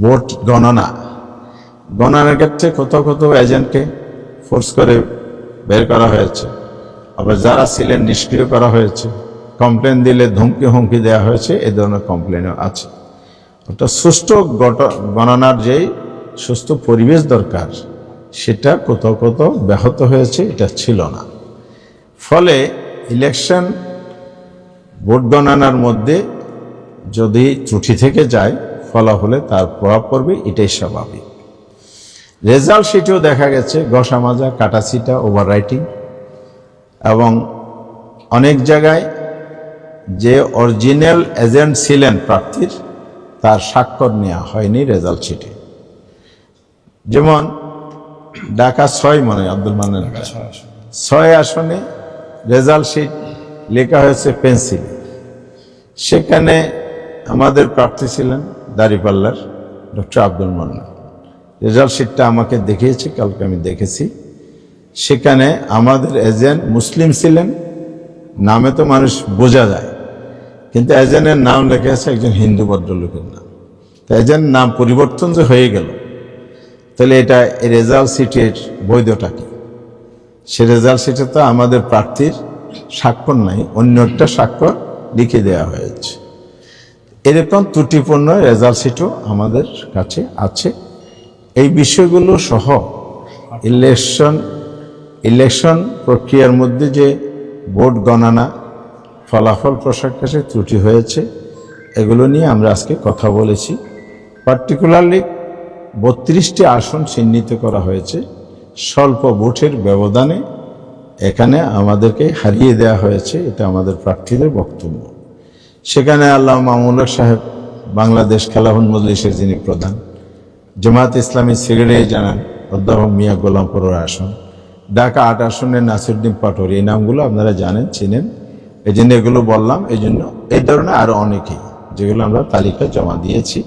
Vote গণনার ক্ষেত্রে কোথাও কোথাও এজেন্টকে ফোর্স করে বের করা হয়েছে, আবার যারা ছিলেন নিষ্ক্রিয় করা হয়েছে, কমপ্লেন দিলে হুমকি দেওয়া হয়েছে, এই ধরনের কমপ্লেনও আছে। অর্থাৎ সুষ্ঠু গণনার যেই সুস্থ পরিবেশ দরকার সেটা কোথাও কোথাও ব্যাহত হয়েছে, এটা ছিল না। ফলে ইলেকশন ভোট গণনার মধ্যে যদি ত্রুটি থেকে যায় ফলাফলে তার প্রভাব পড়বে, এটাই স্বাভাবিক। রেজাল্ট শিটেও দেখা গেছে গসামাজা, কাটাছিটা, ওভার রাইটিং, এবং অনেক জায়গায় যে অরিজিনাল এজেন্ট ছিলেন প্রার্থীর তার স্বাক্ষর নেওয়া হয়নি রেজাল্ট শিটে। যেমন ঢাকা 6 মনে হয় আব্দুল মান্নান 6 আসনে রেজাল্ট শিট লেখা হয়েছে পেন্সিল, সেখানে আমাদের প্রার্থী ছিলেন দাঁড়িপাল্লার ডক্টর আব্দুল মান্নান। রেজাল্ট শিটটা আমাকে দেখিয়েছে, কালকে আমি দেখেছি। সেখানে আমাদের এজেন্ট মুসলিম ছিলেন, নামে তো মানুষ বোঝা যায়, কিন্তু এজেন্টের নাম লেখা আছে একজন হিন্দু ভদ্রলোকের নাম। তো এজেন্ট নাম পরিবর্তন যে হয়ে গেল, তাহলে এটা এই রেজাল্ট শিটের বৈধতা কি? সে রেজাল্ট শিটে তো আমাদের প্রার্থীর স্বাক্ষর নাই, অন্য একটা স্বাক্ষর লিখে দেওয়া হয়েছে। এরকম ত্রুটিপূর্ণ রেজাল্ট শিটও আমাদের কাছে আছে। এই বিষয়গুলো সহ ইলেকশন প্রক্রিয়ার মধ্যে যে ভোট গণনা ফলাফল প্রকাশে ত্রুটি হয়েছে, এগুলো নিয়ে আমরা আজকে কথা বলেছি। পার্টিকুলারলি 32টি আসন চিহ্নিত করা হয়েছে স্বল্প ভোটের ব্যবধানে, এখানে আমাদেরকে হারিয়ে দেওয়া হয়েছে, এটা আমাদের প্রার্থীদের বক্তব্য। সেখানে আল্লামা মামুনুল হক সাহেব বাংলাদেশ খেলাফত মজলিসের যিনি প্রধান, জামায়াত ইসলামী সেক্রেটারি জানান অধ্যাপক মিয়া গোলাম পরোয়ার আসন, ঢাকা 8 আসনের নাসিরউদ্দিন পাটোয়ারি, এই নামগুলো আপনারা জানেন, চিনেন, এই জন্য এগুলো বললাম। এই জন্য এই ধরনের আরও অনেকেই যেগুলো আমরা তালিকা জমা দিয়েছি,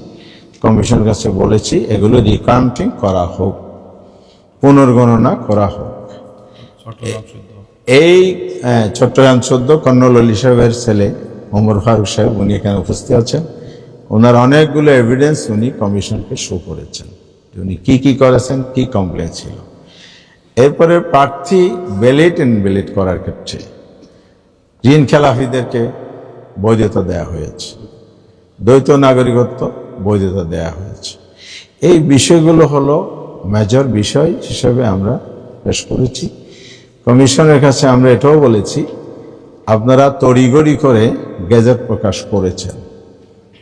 কমিশনের কাছে বলেছি এগুলো রিকাউন্টিং করা হোক, পুনর্গণনা করা হোক। এই চট্টগ্রাম 14 কর্নেল অলি সাহেবের ছেলে ওমর ফারুক সাহেব, উনি এখানে উপস্থিত আছেন। ওনার অনেকগুলো এভিডেন্স উনি কমিশনকে শো করেছেন, উনি কি করেছেন, কি কমপ্লেন ছিল। এরপরে প্রার্থী ব্যালেট করার ক্ষেত্রে ঋণ খেলাফিদেরকে বৈধতা দেওয়া হয়েছে, দ্বৈত নাগরিকত্ব বৈধতা দেওয়া হয়েছে। এই বিষয়গুলো হলো মেজর বিষয় হিসেবে আমরা পেশ করেছি। কমিশনের কাছে আমরা এটাও বলেছি, আপনারা তড়িঘড়ি করে গেজেট প্রকাশ করেছেন,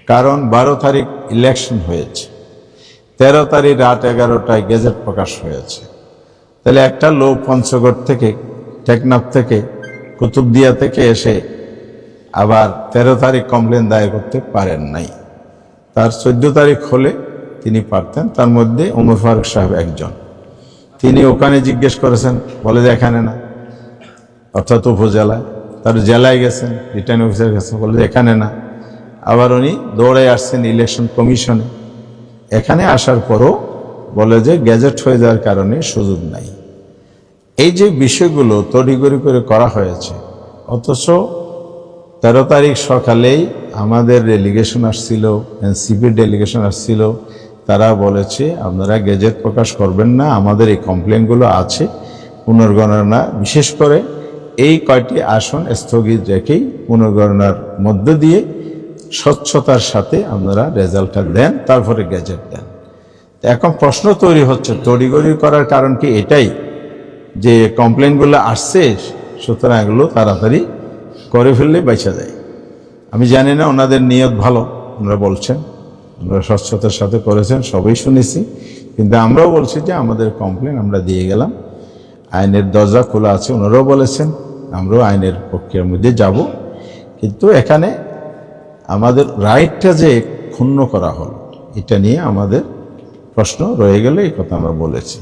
কারণ 12 তারিখ ইলেকশন হয়েছে, 13 তারিখ রাত 11টায় গেজেট প্রকাশ হয়েছে। তাহলে একটা লোক পঞ্চগড় থেকে, টেকনাফ থেকে, কুতুবদিয়া থেকে এসে আবার 13 তারিখ কমপ্লেন দায়ের করতে পারেন নাই। তার 14 তারিখ হলে তিনি পারতেন। তার মধ্যে ওমর ফারুক সাহেব একজন, তিনি ওখানে জিজ্ঞেস করেছেন, বলে যে এখানে না, অর্থাৎ উপজেলায়। তার জেলায় গেছেন, রিটার্নিং অফিসার কাছে, বলে যে এখানে না। আবার উনি দৌড়ে আসছেন ইলেকশন কমিশনে, এখানে আসার পরও বলে যে গেজেট হয়ে যাওয়ার কারণে সুযোগ নাই। এই যে বিষয়গুলো তড়িঘড়ি করে করা হয়েছে, অথচ 13 তারিখ সকালেই আমাদের ডেলিগেশন আসছিল, এনসিপির ডেলিগেশন আসছিল, তারা বলেছে আপনারা গেজেট প্রকাশ করবেন না, আমাদের এই কমপ্লেনগুলো আছে, পুনর্গণনা, বিশেষ করে এই কয়টি আসন স্থগিত রেখেই পুনর্গণনার মধ্য দিয়ে স্বচ্ছতার সাথে আপনারা রেজাল্টটা দেন, তারপরে গেজেট দেন। এখন প্রশ্ন তৈরি হচ্ছে, তড়িঘড়ি করার কারণ কি এটাই যে কমপ্লেনগুলো আসছে, সুতরাং এগুলো তাড়াতাড়ি করে ফেললে বেঁচে যায়? আমি জানি না, ওনাদের নিয়ত ভালো, ওনারা বলছেন আমরা স্বচ্ছতার সাথে করেছেন, সবই শুনেছি, কিন্তু আমরাও বলছি যে আমাদের কমপ্লেন আমরা দিয়ে গেলাম, আইনের দরজা খোলা আছে, ওনারাও বলেছেন, আমরাও আইনের প্রক্রিয়ার মধ্যে যাব। কিন্তু এখানে আমাদের রাইটটা যে ক্ষুণ্ণ করা হলো, এটা নিয়ে আমাদের প্রশ্ন রয়ে গেলে এই কথা আমরা বলেছি।